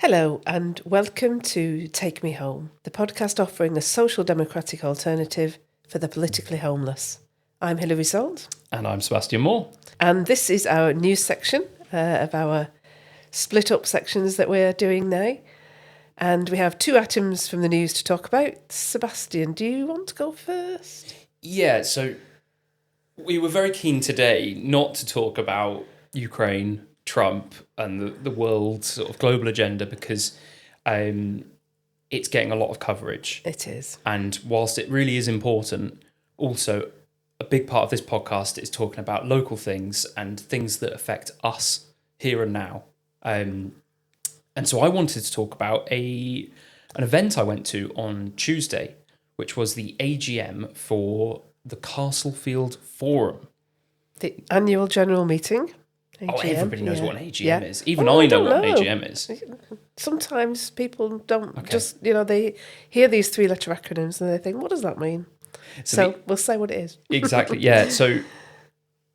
Hello and welcome to Take Me Home, the podcast offering a social democratic alternative for the politically homeless. I'm Hilary.salt. And I'm Sebastian Moore. And this is our news section of our split up sections that we're doing now. And we have two items from the news to talk about. Sebastian, do you want to go first? Yeah, so we were very keen today not to talk about Ukraine, Trump, and the world sort of global agenda because it's getting a lot of coverage. It is. And whilst it really is important, also a big part of this podcast is talking about local things and things that affect us here and now. And so I wanted to talk about an event I went to on Tuesday, which was the AGM for the Castlefield Forum. The annual general meeting. AGM, Oh, everybody knows what an AGM yeah. is. Even I know what an AGM is. Sometimes people don't they hear these three-letter acronyms and they think, what does that mean? So we'll say what it is. Exactly, yeah. So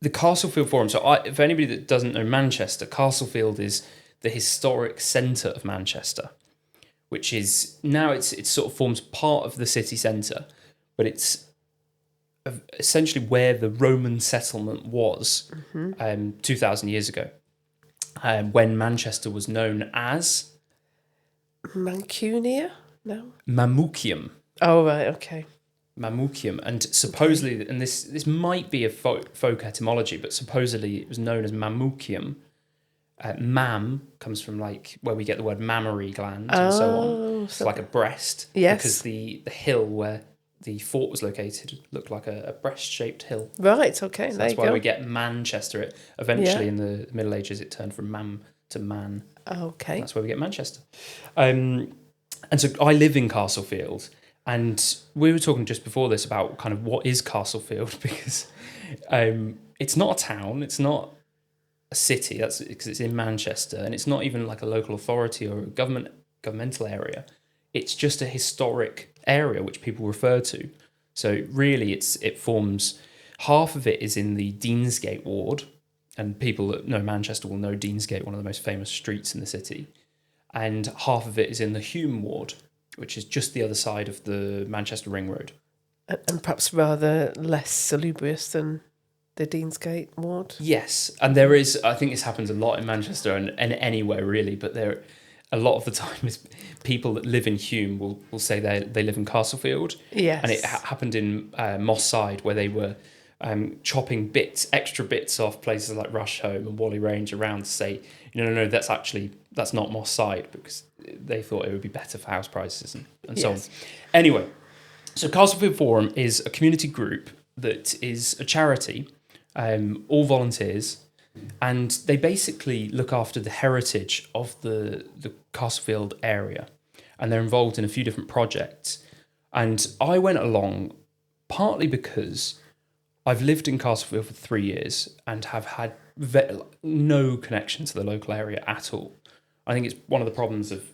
the Castlefield Forum. So for anybody that doesn't know Manchester, Castlefield is the historic centre of Manchester, which is now it sort of forms part of the city centre, but it's essentially where the Roman settlement was 2,000 years ago, when Manchester was known as Mancunia? No. Mamucium. Oh, right, okay. Mamucium, and supposedly, and this might be a folk etymology, but supposedly it was known as Mamucium. Mam comes from like where we get the word mammary gland and so on. It's like a breast. Yes. Because the hill where the fort was located looked like a breast-shaped hill. Right, okay, So there you go. that's why we get Manchester. Eventually in the Middle Ages it turned from mam to man. Okay. That's where we get Manchester. And so I live in Castlefield, and we were talking just before this about kind of what is Castlefield, because it's not a town, it's not a city, that's because it's in Manchester, and it's not even like a local authority or a governmental area. It's just a historic area which people refer to. So really it forms, half of it is in the Deansgate ward, and people that know Manchester will know Deansgate, one of the most famous streets in the city, and half of it is in the Hume ward, which is just the other side of the Manchester Ring Road. And perhaps rather less salubrious than the Deansgate ward. Yes, and there is, I think this happens a lot in Manchester and anywhere really, but there a lot of the time is people that live in Hume will say they live in Castlefield. Yes. And it happened in Moss Side, where they were chopping extra bits off places like Rusholme and Whalley Range around to say, no, that's not Moss Side, because they thought it would be better for house prices and so on. Anyway, so Castlefield Forum is a community group that is a charity, all volunteers, and they basically look after the heritage of the Castlefield area, and they're involved in a few different projects. And I went along partly because I've lived in Castlefield for 3 years and have had no connection to the local area at all. I think it's one of the problems of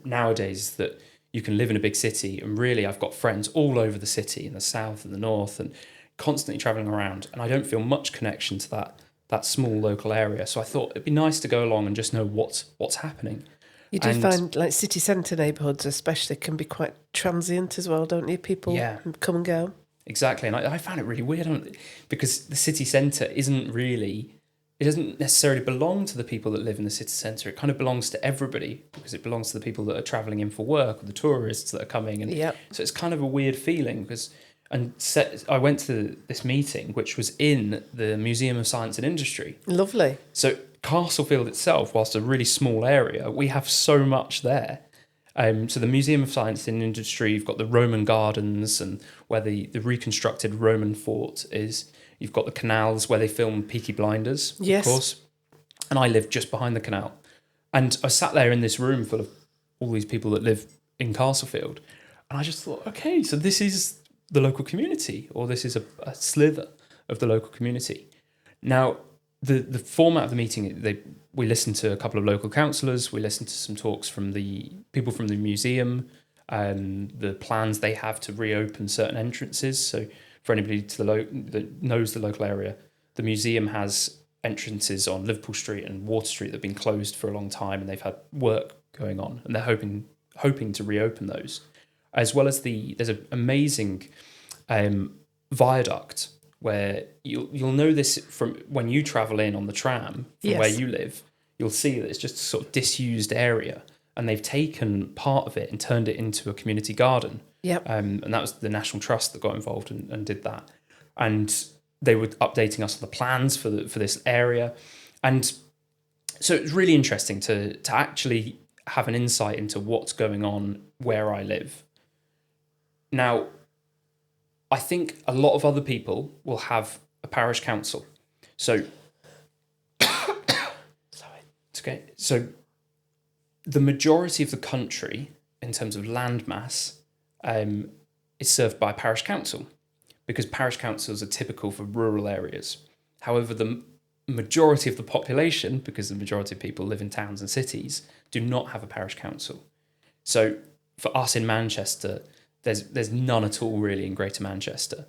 nowadays that you can live in a big city, and really I've got friends all over the city, in the south and the north, and constantly travelling around, and I don't feel much connection to that small local area. So I thought it'd be nice to go along and just know what's happening. You do find like city centre neighbourhoods especially can be quite transient as well, don't you? People come and go. Exactly, and I found it really weird because the city centre it doesn't necessarily belong to the people that live in the city centre. It kind of belongs to everybody, because it belongs to the people that are travelling in for work or the tourists that are coming. And so it's kind of a weird feeling I went to this meeting, which was in the Museum of Science and Industry. Lovely. So Castlefield itself, whilst a really small area, we have so much there. So the Museum of Science and Industry, you've got the Roman gardens, and where the reconstructed Roman fort is. You've got the canals where they filmed Peaky Blinders, of course. And I live just behind the canal. And I sat there in this room full of all these people that live in Castlefield. And I just thought, okay, so this is the local community, or this is a slither of the local community. Now, the format of the meeting, we listened to a couple of local councillors, we listened to some talks from the people from the museum, the plans they have to reopen certain entrances. So for anybody that knows the local area, the museum has entrances on Liverpool Street and Water Street that have been closed for a long time, and they've had work going on, and they're hoping to reopen those, as well as there's an amazing viaduct where you'll know this from when you travel in on the tram from where you live. You'll see that it's just a sort of disused area, and they've taken part of it and turned it into a community garden. Yep. And that was the National Trust that got involved and did that. And they were updating us on the plans for this area. And so it was really interesting to actually have an insight into what's going on where I live. Now, I think a lot of other people will have a parish council. So, sorry, it's okay. So, the majority of the country, in terms of land mass, is served by a parish council, because parish councils are typical for rural areas. However, the majority of the population, because the majority of people live in towns and cities, do not have a parish council. So, for us in Manchester, there's none at all really in Greater Manchester.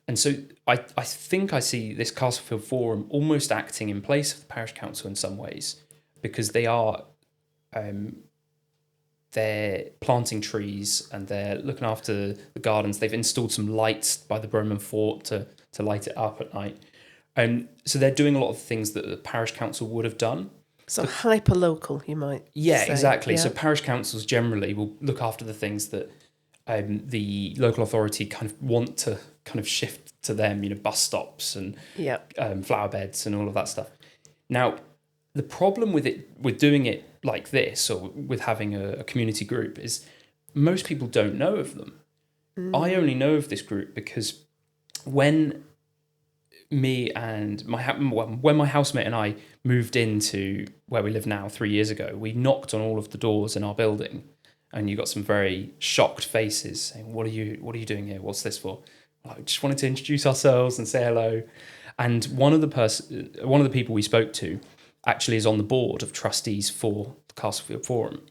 And so I think I see this Castlefield Forum almost acting in place of the parish council in some ways, because they're planting trees and they're looking after the gardens. They've installed some lights by the Roman fort to light it up at night. So they're doing a lot of things that the parish council would have done. So hyper-local, you might say. Exactly. Yeah. So parish councils generally will look after the things that the local authority kind of want to kind of shift to them, bus stops and flower beds and all of that stuff. Now, the problem with doing it like this, or with having a community group, is most people don't know of them. I only know of this group because when when my housemate and I moved into where we live now 3 years ago, we knocked on all of the doors in our building, and you got some very shocked faces saying, "What are you doing here? What's this for?" Like, just wanted to introduce ourselves and say hello. And one of the people we spoke to actually is on the board of trustees for the Castlefield Forum.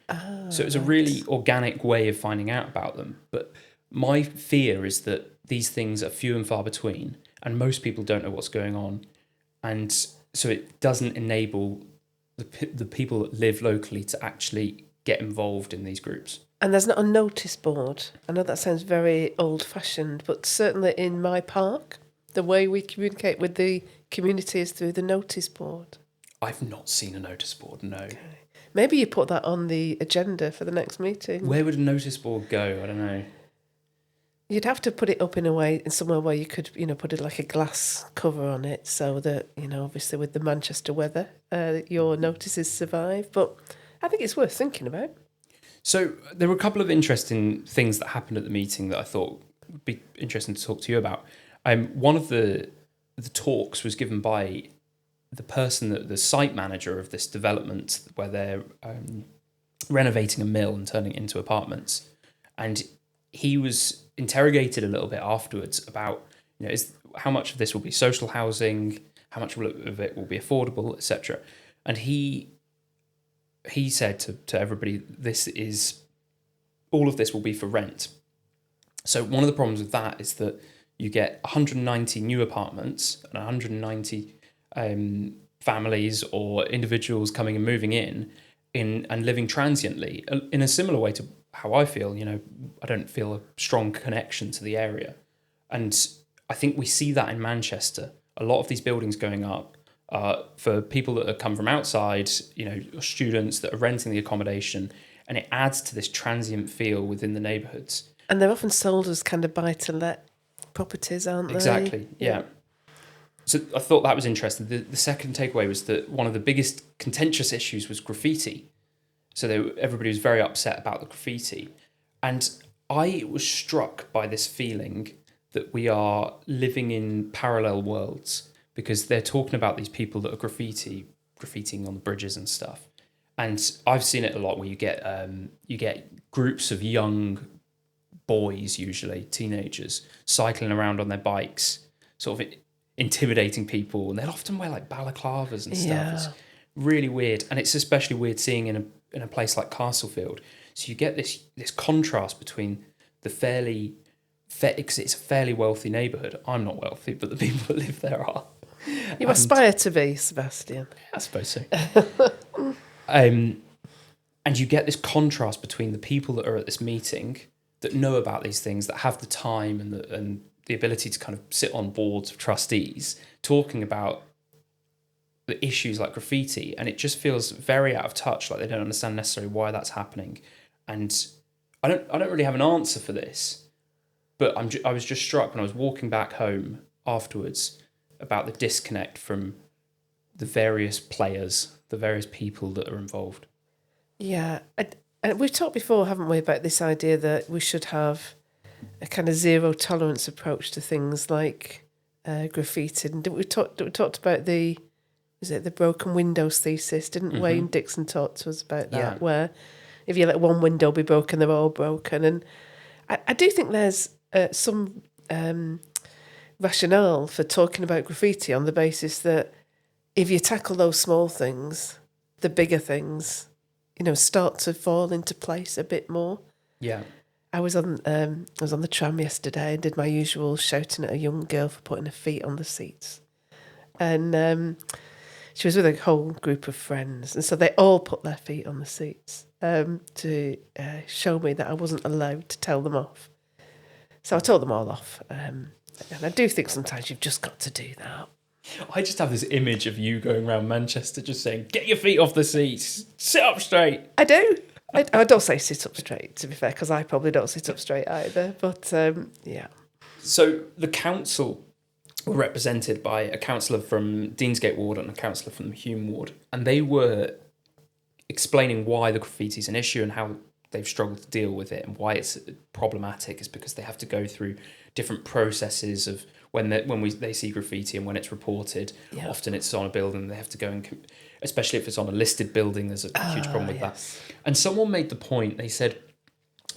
So it was a really organic way of finding out about them. But my fear is that these things are few and far between, and most people don't know what's going on. And so it doesn't enable the people that live locally to actually get involved in these groups. And there's not a notice board. I know that sounds very old-fashioned, but certainly in my park, the way we communicate with the community is through the notice board. I've not seen a notice board, no. Okay. Maybe you put that on the agenda for the next meeting. Where would a notice board go? I don't know. You'd have to put it up in a way, in somewhere where you could, put it like a glass cover on it, so that, obviously with the Manchester weather, your notices survive. But I think it's worth thinking about. So there were a couple of interesting things that happened at the meeting that I thought would be interesting to talk to you about. One of the talks was given by the site manager of this development where they're renovating a mill and turning it into apartments. And he was interrogated a little bit afterwards about, how much of this will be social housing, how much of it will be affordable, etc. And he said to everybody, all of this will be for rent. So one of the problems with that is that you get 190 new apartments and 190 families or individuals coming and moving in and living transiently in a similar way to how I feel. I don't feel a strong connection to the area. And I think we see that in Manchester. A lot of these buildings going up for people that have come from outside, students that are renting the accommodation, and it adds to this transient feel within the neighbourhoods. And they're often sold as kind of buy-to-let properties, aren't they? Exactly, yeah. So I thought that was interesting. The second takeaway was that one of the biggest contentious issues was graffiti. So everybody was very upset about the graffiti. And I was struck by this feeling that we are living in parallel worlds, because they're talking about these people that are graffitiing on the bridges and stuff. And I've seen it a lot where you get groups of young boys, usually teenagers, cycling around on their bikes, sort of intimidating people, and they'll often wear like balaclavas and stuff. Yeah. It's really weird, and it's especially weird seeing in a place like Castlefield. So you get this contrast between it's a fairly wealthy neighbourhood. I'm not wealthy, but the people that live there are. You aspire to be, Sebastian. I suppose so. And you get this contrast between the people that are at this meeting that know about these things, that have the time and the ability to kind of sit on boards of trustees talking about the issues like graffiti, and it just feels very out of touch, like they don't understand necessarily why that's happening. And I don't really have an answer for this, but I was just struck when I was walking back home afterwards about the disconnect from the various players, the various people that are involved. Yeah, and we've talked before, haven't we, about this idea that we should have a kind of zero tolerance approach to things like graffiti. And we talked about the broken windows thesis, didn't Wayne Dixon talk to us about that? Yeah. Where if you let one window be broken, they're all broken. And I do think there's some rationale for talking about graffiti on the basis that if you tackle those small things, the bigger things, start to fall into place a bit more. Yeah. I was on the tram yesterday and did my usual shouting at a young girl for putting her feet on the seats. And she was with a whole group of friends. And so they all put their feet on the seats to show me that I wasn't allowed to tell them off. So I told them all off. And I do think sometimes you've just got to do that. I just have this image of you going around Manchester just saying, get your feet off the seats, sit up straight. I do. I don't say sit up straight, to be fair, because I probably don't sit up straight either. But, yeah. So the council were represented by a councillor from Deansgate Ward and a councillor from the Hume Ward. And they were explaining why the graffiti is an issue and how they've struggled to deal with it and why it's problematic is because they have to go through different processes of when they see graffiti and when it's reported. Yeah. Often it's on a building, they have to go and, especially if it's on a listed building, there's a huge problem with that. And someone made the point, they said,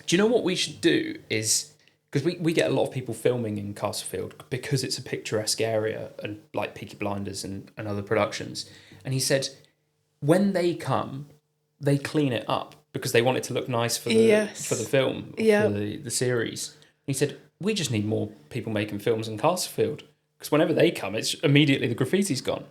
do you know what we should do is, because we get a lot of people filming in Castlefield because it's a picturesque area and like Peaky Blinders and other productions. And he said, when they come, they clean it up because they want it to look nice for the film, for the series. He said, we just need more people making films in Castlefield because whenever they come, it's immediately the graffiti's gone.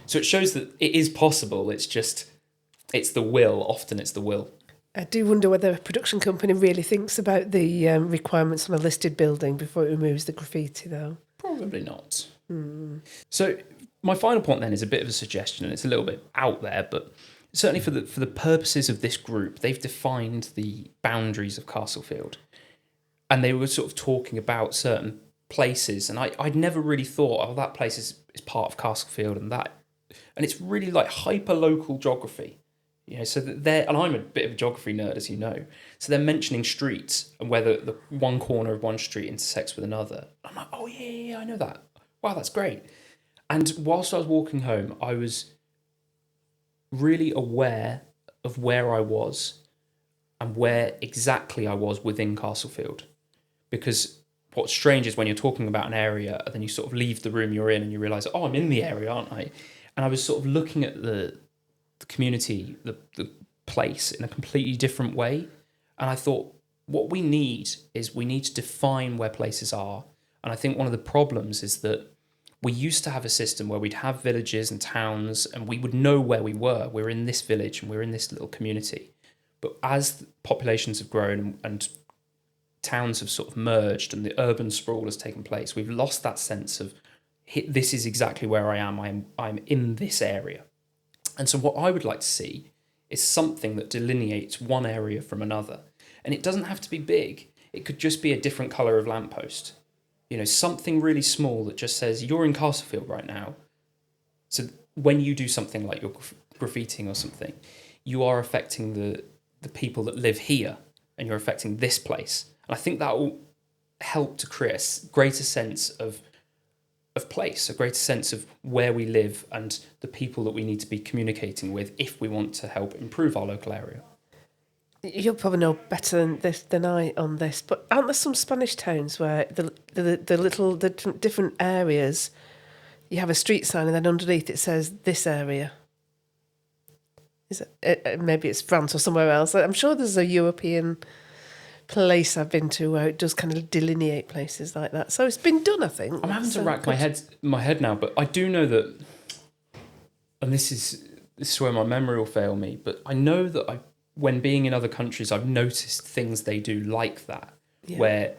So it shows that it is possible. It's the will. Often it's the will. I do wonder whether a production company really thinks about the requirements on a listed building before it removes the graffiti, though. Probably not. So my final point then is a bit of a suggestion, and it's a little bit out there, but certainly for the purposes of this group, they've defined the boundaries of Castlefield. And they were sort of talking about certain places, and I'd never really thought, oh, that place is part of Castlefield, and it's really like hyper-local geography. So that and I'm a bit of a geography nerd, as you know. So they're mentioning streets and whether the one corner of one street intersects with another. I'm like, oh yeah, I know that. Wow, that's great. And whilst I was walking home, I was really aware of where I was and where exactly I was within Castlefield. Because what's strange is when you're talking about an area and then you sort of leave the room you're in and you realise, oh, I'm in the area, aren't I? And I was sort of looking at the community, the place in a completely different way. And I thought, what we need to define where places are. And I think one of the problems is that we used to have a system where we'd have villages and towns and we would know where we were. We're in this village and we're in this little community. But as populations have grown and towns have sort of merged and the urban sprawl has taken place, we've lost that sense of this is exactly where I am. I'm in this area. And so what I would like to see is something that delineates one area from another. And it doesn't have to be big. It could just be a different colour of lamppost. Something really small that just says, you're in Castlefield right now. So when you do something like you're graffitiing or something, you are affecting the people that live here and you're affecting this place. And I think that will help to create a greater sense of place, a greater sense of where we live and the people that we need to be communicating with if we want to help improve our local area. You'll probably know better than I on this, but aren't there some Spanish towns where the different areas, you have a street sign and then underneath it says this area? Is it maybe it's France or somewhere else? I'm sure there's a European place I've been to where it does kind of delineate places like that. So it's been done, I think. I'm having to rack my head now, but I do know that, and this is where my memory will fail me, but I know that when being in other countries, I've noticed things they do like that, Yeah. where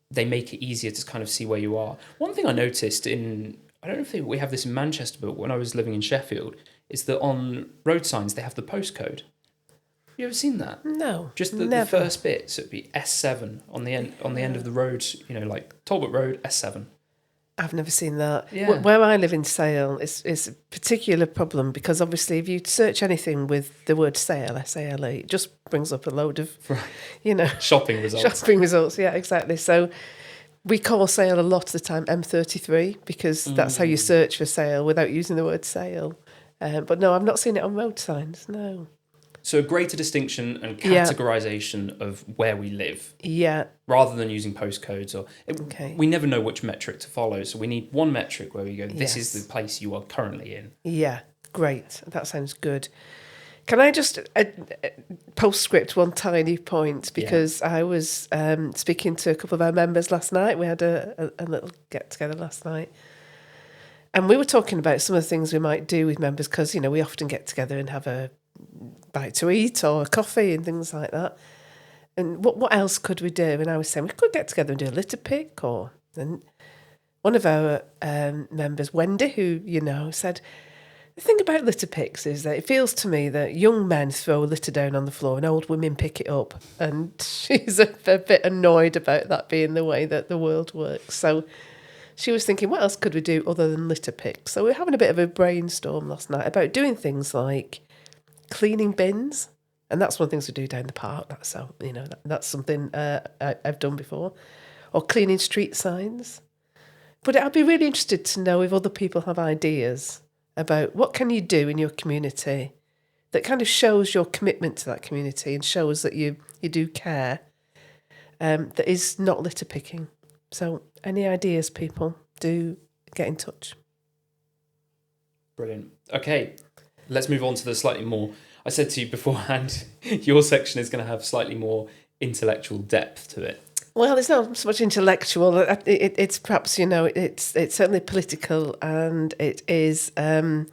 they make it easier to kind of see where you are. One thing I noticed I don't know if we have this in Manchester, but when I was living in Sheffield, is that on road signs they have the postcode. You ever seen that? No, Just the never. first bit, so it'd be S7 on the end of the road, like Talbot Road, S7. I've never seen that. Yeah. Where I live in Sale, it's a particular problem because obviously if you search anything with the word Sale, S-A-L-E, it just brings up a load of, Shopping results. shopping results. Yeah, exactly. So we call Sale a lot of the time M33 because that's how you search for Sale without using the word Sale. But no, I've not seen it on road signs, no. So a greater distinction and categorisation of where we live. Yeah. Rather than using postcodes Okay. We never know which metric to follow. So we need one metric where we go, this is the place you are currently in. Yeah, great. That sounds good. Can I just postscript one tiny point? Because I was speaking to a couple of our members last night. We had a little get-together last night. And we were talking about some of the things we might do with members because, we often get together and have a bite to eat or a coffee and things like that. And what else could we do? And I was saying we could get together and do a litter pick. And one of our members, Wendy, who said, the thing about litter picks is that it feels to me that young men throw litter down on the floor and old women pick it up. And she's a bit annoyed about that being the way that the world works. So she was thinking, what else could we do other than litter picks? So we were having a bit of a brainstorm last night about doing things like cleaning bins. And that's one of the things we do down the park. That's something I've done before. Or cleaning street signs. But I'd be really interested to know if other people have ideas about what can you do in your community that kind of shows your commitment to that community and shows that you do care, that is not litter picking. So any ideas, people, do get in touch. Brilliant. Okay, let's move on to the slightly more... I said to you beforehand, your section is going to have slightly more intellectual depth to it. Well, it's not so much intellectual. It's perhaps, it's certainly political, and it is a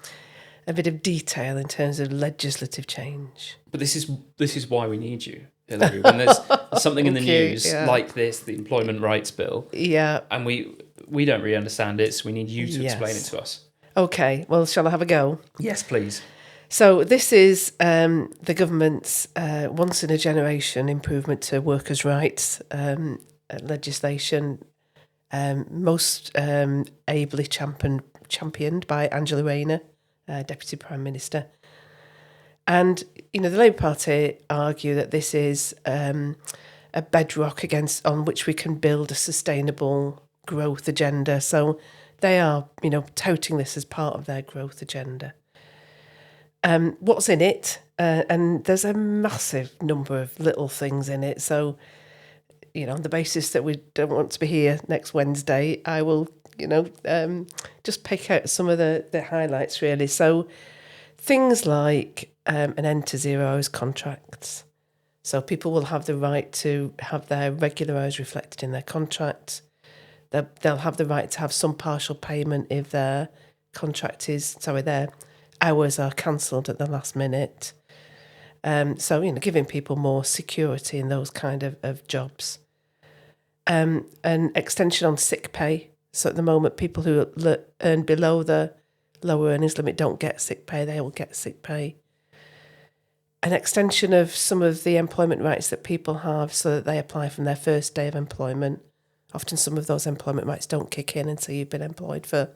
bit of detail in terms of legislative change. But this is why we need you, Hilary. When there's something in the news like this, the Employment Rights Bill, and we don't really understand it, so we need you to explain it to us. Okay, well, shall I have a go? Yes, please. So this is the government's once-in-a-generation improvement to workers' rights legislation, most ably championed by Angela Rayner, Deputy Prime Minister. And, the Labour Party argue that this is a bedrock on which we can build a sustainable growth agenda. So they are, touting this as part of their growth agenda. What's in it? And there's a massive number of little things in it. So, on the basis that we don't want to be here next Wednesday, I will, just pick out some of the highlights, really. So things like an end to 0 hours contracts. So people will have the right to have their regular hours reflected in their contract. They'll have the right to have some partial payment if their hours are cancelled at the last minute. So, giving people more security in those kind of jobs. An extension on sick pay. So at the moment, people who earn below the lower earnings limit don't get sick pay. They will get sick pay. An extension of some of the employment rights that people have so that they apply from their first day of employment. Often some of those employment rights don't kick in until you've been employed for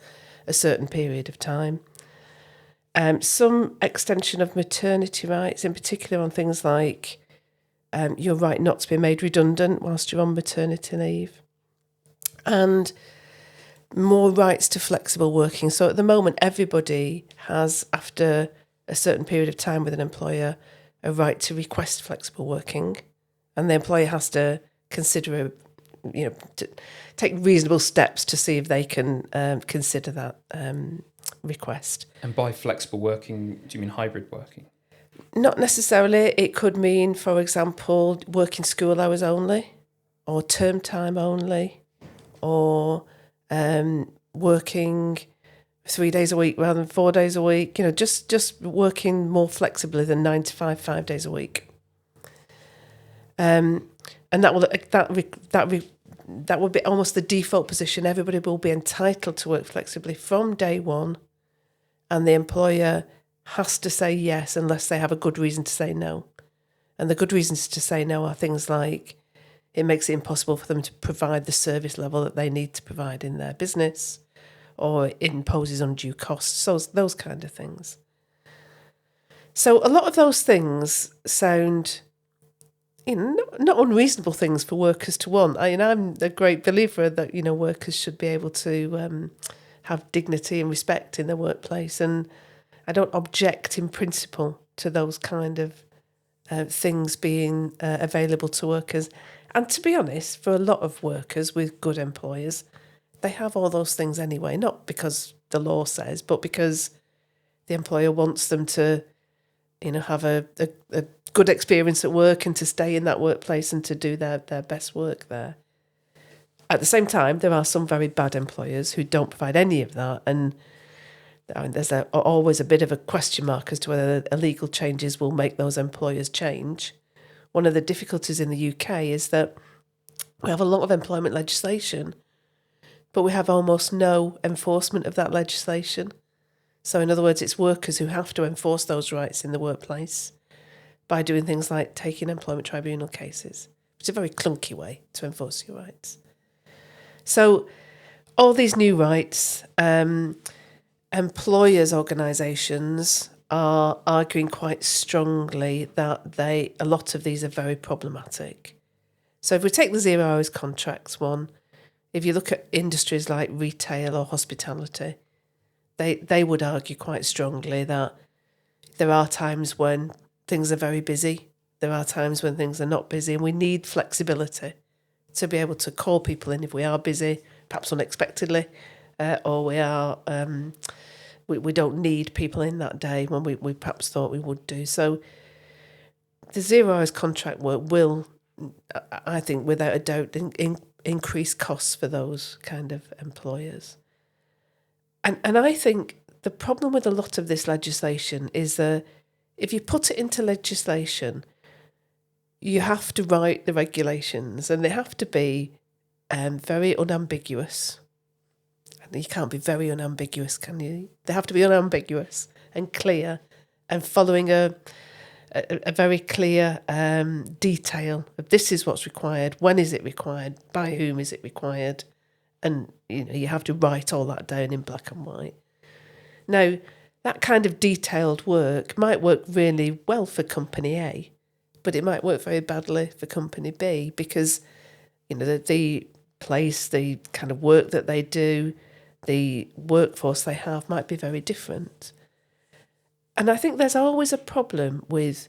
a certain period of time. Some extension of maternity rights, in particular on things like your right not to be made redundant whilst you're on maternity leave. And more rights to flexible working. So at the moment, everybody has, after a certain period of time with an employer, a right to request flexible working. And the employer has to consider, to take reasonable steps to see if they can consider that request. And by flexible working, do you mean hybrid working? Not necessarily. It could mean, for example, working school hours only, or term time only, or working 3 days a week rather than 4 days a week. Just working more flexibly than 9 to 5, 5 days a week. And that will be almost the default position. Everybody will be entitled to work flexibly from day one, and the employer has to say yes unless they have a good reason to say no. And the good reasons to say no are things like it makes it impossible for them to provide the service level that they need to provide in their business, or it imposes undue costs, so those kind of things. So a lot of those things sound, not unreasonable things for workers to want. I'm a great believer that, workers should be able to have dignity and respect in their workplace, and I don't object in principle to those kind of things being available to workers. And to be honest, for a lot of workers with good employers, they have all those things anyway, not because the law says, but because the employer wants them to, have a good experience at work and to stay in that workplace and to do their best work there. At the same time, there are some very bad employers who don't provide any of that, and there's always a bit of a question mark as to whether illegal changes will make those employers change. One of the difficulties in the UK is that we have a lot of employment legislation, but we have almost no enforcement of that legislation. So in other words, it's workers who have to enforce those rights in the workplace by doing things like taking employment tribunal cases, which is a very clunky way to enforce your rights. So all these new rights, employers' organisations are arguing quite strongly that a lot of these are very problematic. So if we take the 0 hours contracts one, if you look at industries like retail or hospitality, they would argue quite strongly that there are times when things are very busy, there are times when things are not busy, and we need flexibility to be able to call people in if we are busy, perhaps unexpectedly, or we don't need people in that day when we perhaps thought we would do. So the 0 hours contract work will, I think, without a doubt, increase costs for those kind of employers. And I think the problem with a lot of this legislation is that if you put it into legislation, you have to write the regulations, and they have to be very unambiguous. And you can't be very unambiguous, can you? They have to be unambiguous and clear, and following a very clear detail of this is what's required, when is it required, by whom is it required, and you have to write all that down in black and white. Now, that kind of detailed work might work really well for company A, but it might work very badly for company B because the place, the kind of work that they do, the workforce they have might be very different. And I think there's always a problem with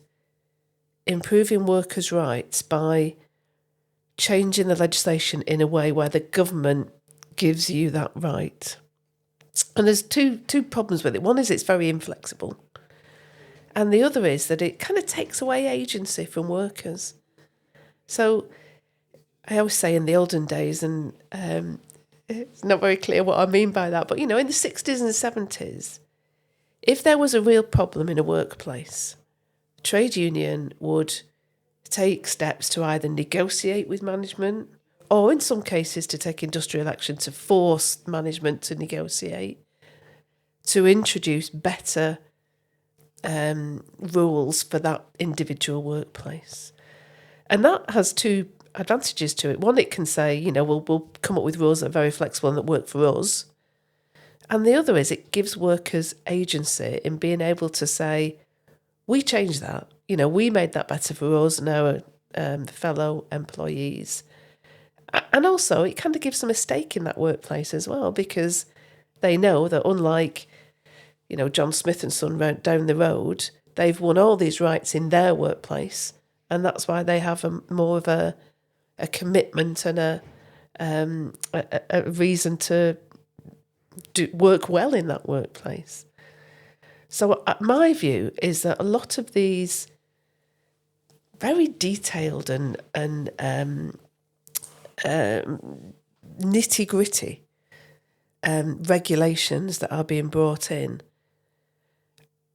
improving workers' rights by changing the legislation in a way where the government gives you that right. And there's two problems with it. One is it's very inflexible. And the other is that it kind of takes away agency from workers. So I always say in the olden days, and it's not very clear what I mean by that, but in the 60s and 70s, if there was a real problem in a workplace, a trade union would take steps to either negotiate with management or in some cases to take industrial action to force management to negotiate, to introduce better rules for that individual workplace. And that has two advantages to it. One, it can say, we'll come up with rules that are very flexible and that work for us. And the other is it gives workers agency in being able to say, we changed that. We made that better for us and our fellow employees. And also, it kind of gives them a stake in that workplace as well, because they know that unlike, John Smith and Son down the road, they've won all these rights in their workplace, and that's why they have more of a commitment and a reason to work well in that workplace. So my view is that a lot of these very detailed and nitty-gritty regulations that are being brought in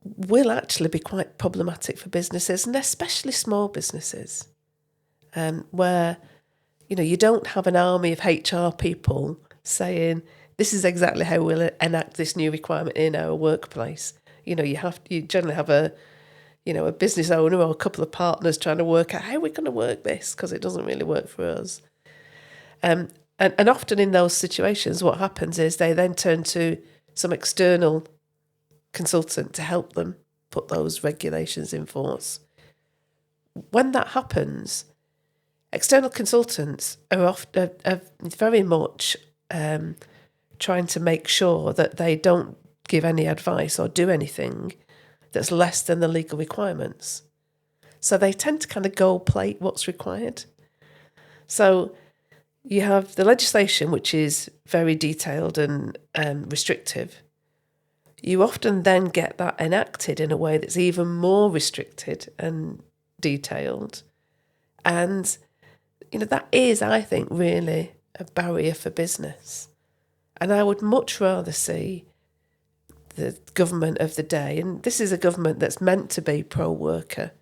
will actually be quite problematic for businesses, and especially small businesses, where you don't have an army of HR people saying this is exactly how we'll enact this new requirement in our workplace. You generally have a business owner or a couple of partners trying to work out how we're going to work this, because it doesn't really work for us. And often in those situations, what happens is they then turn to some external consultant to help them put those regulations in force. When that happens, external consultants are very much trying to make sure that they don't give any advice or do anything that's less than the legal requirements. So they tend to kind of gold plate what's required. So you have the legislation, which is very detailed and restrictive. You often then get that enacted in a way that's even more restricted and detailed. And, that is, I think, really a barrier for business. And I would much rather see the government of the day, and this is a government that's meant to be pro-worker,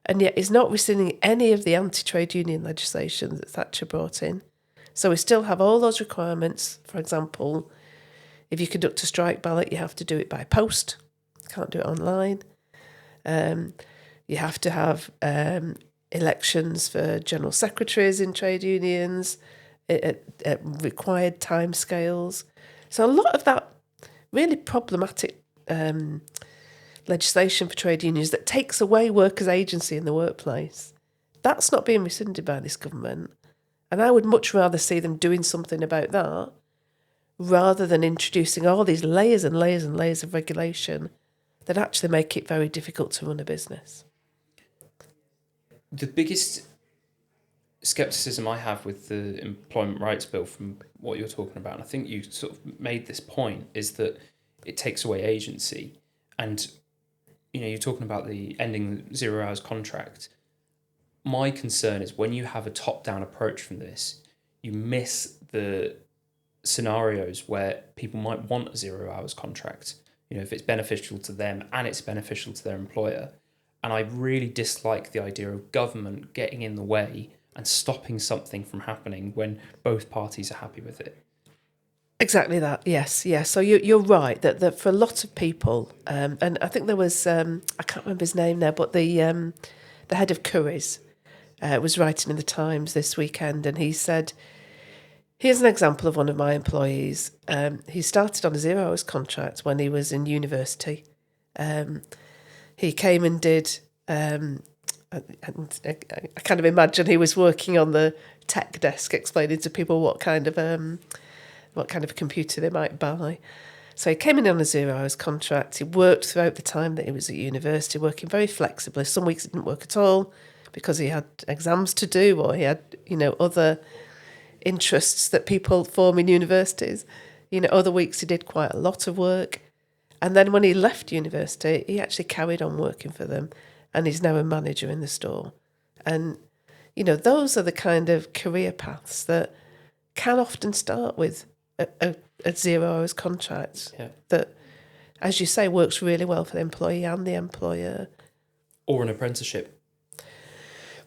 and yet is not rescinding any of the anti-trade union legislation that Thatcher brought in. So we still have all those requirements. For example, if you conduct a strike ballot, you have to do it by post. Can't do it online. You have to have elections for general secretaries in trade unions at required timescales. So a lot of that really problematic legislation for trade unions that takes away workers' agency in the workplace, that's not being rescinded by this government. And I would much rather see them doing something about that rather than introducing all these layers and layers and layers of regulation that actually make it very difficult to run a business. The biggest scepticism I have with the Employment Rights Bill, from what you're talking about, and I think you sort of made this point, is that it takes away agency. And, you're talking about the ending 0 hours contract. My concern is when you have a top-down approach from this, you miss the scenarios where people might want a 0 hours contract, if it's beneficial to them and it's beneficial to their employer. And I really dislike the idea of government getting in the way and stopping something from happening when both parties are happy with it. Exactly that, yes. So you're right that for a lot of people, and I think there was, I can't remember his name now, but the head of Currys was writing in the Times this weekend, and he said, here's an example of one of my employees. He started on a 0 hours contract when he was in university. He came and did, and I kind of imagine he was working on the tech desk, explaining to people what kind of computer they might buy. So he came in on a 0 hours contract. He worked throughout the time that he was at university, working very flexibly. Some weeks he didn't work at all because he had exams to do, or he had, other interests that people form in universities. Other weeks he did quite a lot of work. And then when he left university, he actually carried on working for them, and he's now a manager in the store. And, those are the kind of career paths that can often start with a 0 hours contract that, as you say, works really well for the employee and the employer. Or an apprenticeship.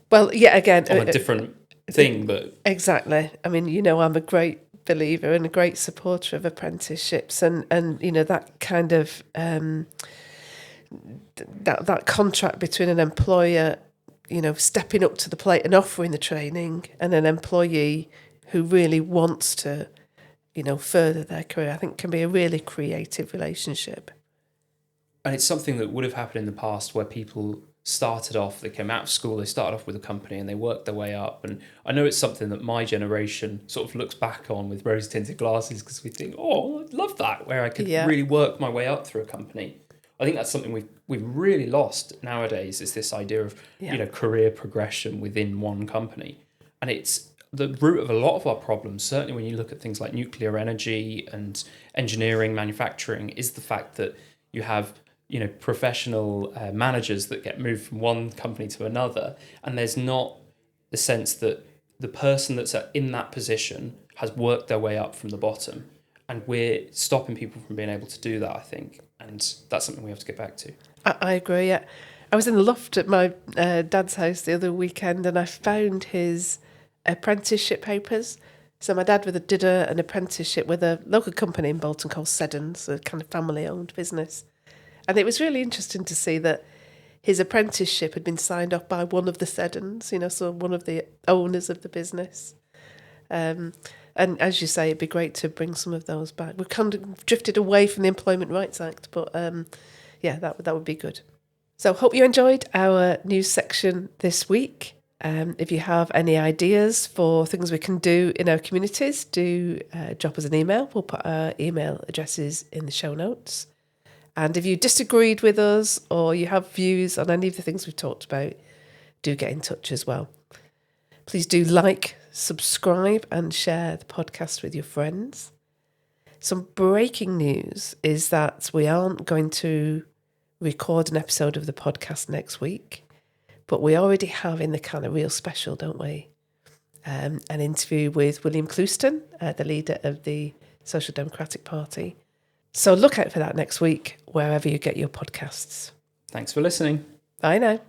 Well, yeah, again, on a different thing, but exactly. I mean, I'm a great believer and a great supporter of apprenticeships, and that kind of that contract between an employer, stepping up to the plate and offering the training, and an employee who really wants to, further their career, I think can be a really creative relationship. And it's something that would have happened in the past where people started off, they came out of school, they started off with a company and they worked their way up. And I know it's something that my generation sort of looks back on with rose-tinted glasses, because we think, oh, I'd love that, where I could really work my way up through a company. I think that's something we've really lost nowadays, is this idea of career progression within one company. And it's the root of a lot of our problems, certainly when you look at things like nuclear energy and engineering, manufacturing, is the fact that you have professional managers that get moved from one company to another, and there's not the sense that the person that's in that position has worked their way up from the bottom. and we're stopping people from being able to do that, I think, and that's something we have to get back to. I agree, yeah. I was in the loft at my dad's house the other weekend and I found his apprenticeship papers. So my dad did an apprenticeship with a local company in Bolton called Seddons, a kind of family-owned business. And it was really interesting to see that his apprenticeship had been signed off by one of the Seddons, so one of the owners of the business. And as you say, it'd be great to bring some of those back. We've kind of drifted away from the Employment Rights Act, but that would be good. So hope you enjoyed our news section this week. If you have any ideas for things we can do in our communities, do drop us an email. We'll put our email addresses in the show notes. And if you disagreed with us or you have views on any of the things we've talked about, do get in touch as well. Please do like, subscribe and share the podcast with your friends. Some breaking news is that we aren't going to record an episode of the podcast next week, but we already have in the kind of real special, don't we? An interview with William Clouston, the leader of the Social Democratic Party. So look out for that next week, wherever you get your podcasts. Thanks for listening. Bye now.